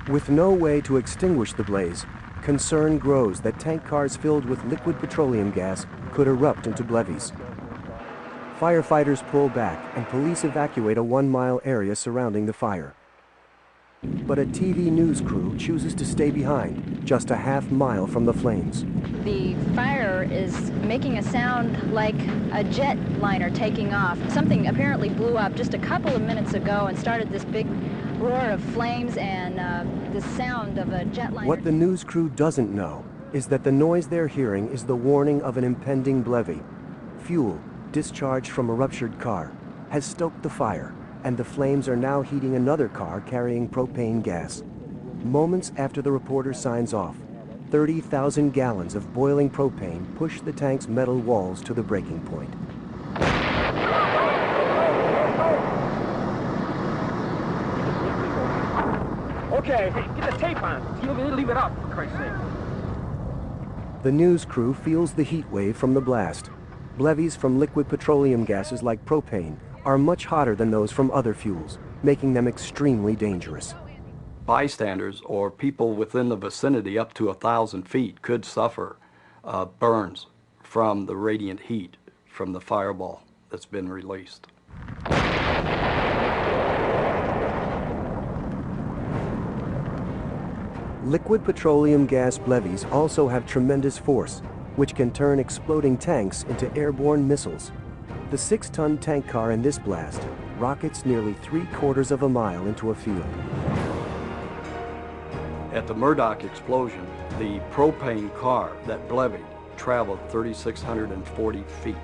With no way to extinguish the blaze, concern grows that tank cars filled with liquid petroleum gas could erupt into levees. Firefighters pull back and police evacuate a 1-mile area surrounding the fire. But a TV news crew chooses to stay behind, just a half-mile from the flames. The fire is making a sound like a jet liner taking off. Something apparently blew up just a couple of minutes ago and started this big roar of flames and the sound of a jet liner. What the news crew doesn't know is that the noise they're hearing is the warning of an impending levee. Fuel, discharged from a ruptured car, has stoked the fire, and the flames are now heating another car carrying propane gas. Moments after the reporter signs off, 30,000 gallons of boiling propane push the tank's metal walls to the breaking point. Okay, get the tape on. Leave it up, for Christ's sake. The news crew feels the heat wave from the blast. Levees from liquid petroleum gases like propane are much hotter than those from other fuels, making them extremely dangerous. Bystanders or people within the vicinity up to 1,000 feet could suffer burns from the radiant heat from the fireball that's been released. Liquid petroleum gas levees also have tremendous force, which can turn exploding tanks into airborne missiles. The 6-ton tank car in this blast rockets nearly 3/4 of a mile into a field. At the Murdoch explosion, the propane car that levied traveled 3,640 feet.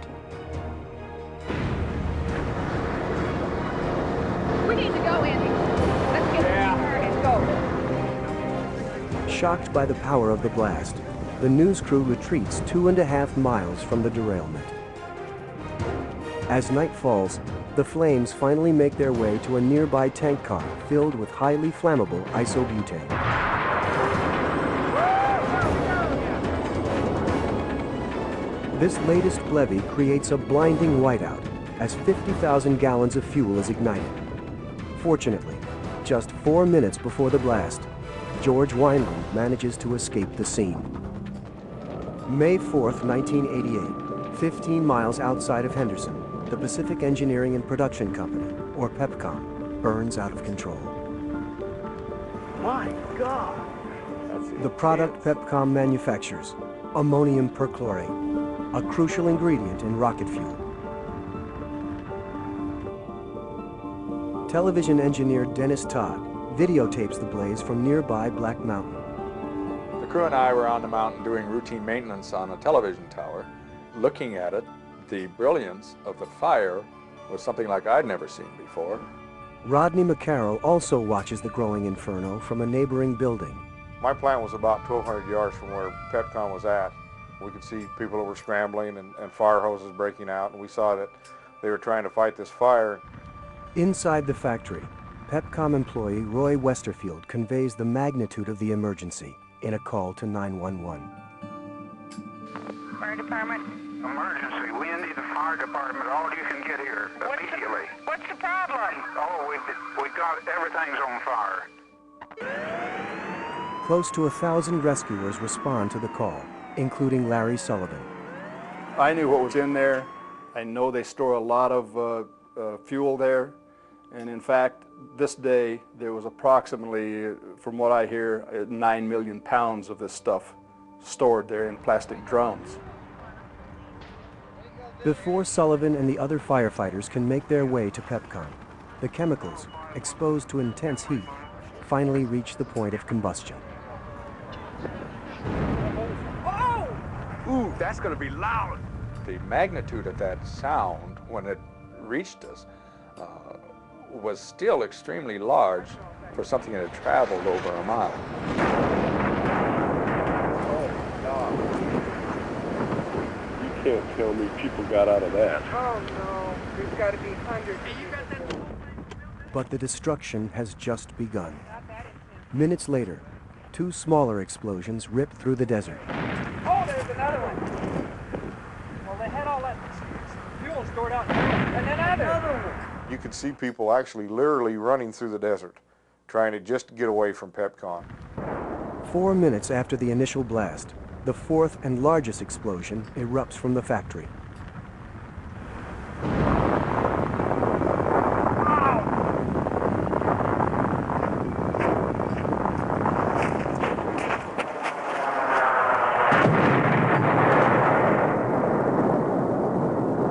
We need to go, Andy. Let's get in the car and go. Shocked by the power of the blast, the news crew retreats 2.5 miles from the derailment. As night falls, the flames finally make their way to a nearby tank car filled with highly flammable isobutane. This latest levee creates a blinding whiteout as 50,000 gallons of fuel is ignited. Fortunately, just 4 minutes before the blast, George Wineland manages to escape the scene. May 4th, 1988, 15 miles outside of Henderson, the Pacific Engineering and Production Company, or PEPCOM, burns out of control. My God! The product PEPCOM manufactures, ammonium perchlorate, a crucial ingredient in rocket fuel. Television engineer Dennis Todd videotapes the blaze from nearby Black Mountain. The crew and I were on the mountain doing routine maintenance on a television tower. Looking at it, the brilliance of the fire was something like I'd never seen before. Rodney McCarroll also watches the growing inferno from a neighboring building. My plant was about 1,200 yards from where PEPCOM was at. We could see people who were scrambling and fire hoses breaking out, and we saw that they were trying to fight this fire. Inside the factory, PEPCOM employee Roy Westerfield conveys the magnitude of the emergency in a call to 911. Fire department? Emergency. We need the fire department. All you can get here immediately. What's the problem? Oh, we got everything's on fire. Close to 1,000 rescuers respond to the call, including Larry Sullivan. I knew what was in there. I know they store a lot of fuel there. And in fact, this day, there was approximately, from what I hear, 9 million pounds of this stuff stored there in plastic drums. Before Sullivan and the other firefighters can make their way to PEPCOM, the chemicals, exposed to intense heat, finally reach the point of combustion. Oh! Ooh, that's gonna be loud. The magnitude of that sound when it reached us was still extremely large for something that had traveled over a mile. Can't tell me people got out of that. Oh, no. There's got to be hundreds. But the destruction has just begun. Minutes later, 2 smaller explosions rip through the desert. Oh, there's another one. Well, they had all that fuel stored out. And another one. You could see people actually literally running through the desert. trying to just get away from Pepcon. 4 minutes after the initial blast, the fourth and largest explosion erupts from the factory.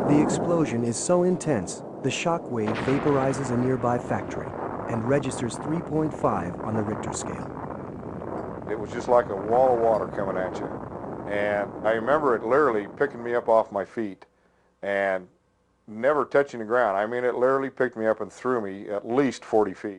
The explosion is so intense, the shock wave vaporizes a nearby factory and registers 3.5 on the Richter scale. It was just like a wall of water coming at you. And I remember it literally picking me up off my feet and never touching the ground. I mean, it literally picked me up and threw me at least 40 feet.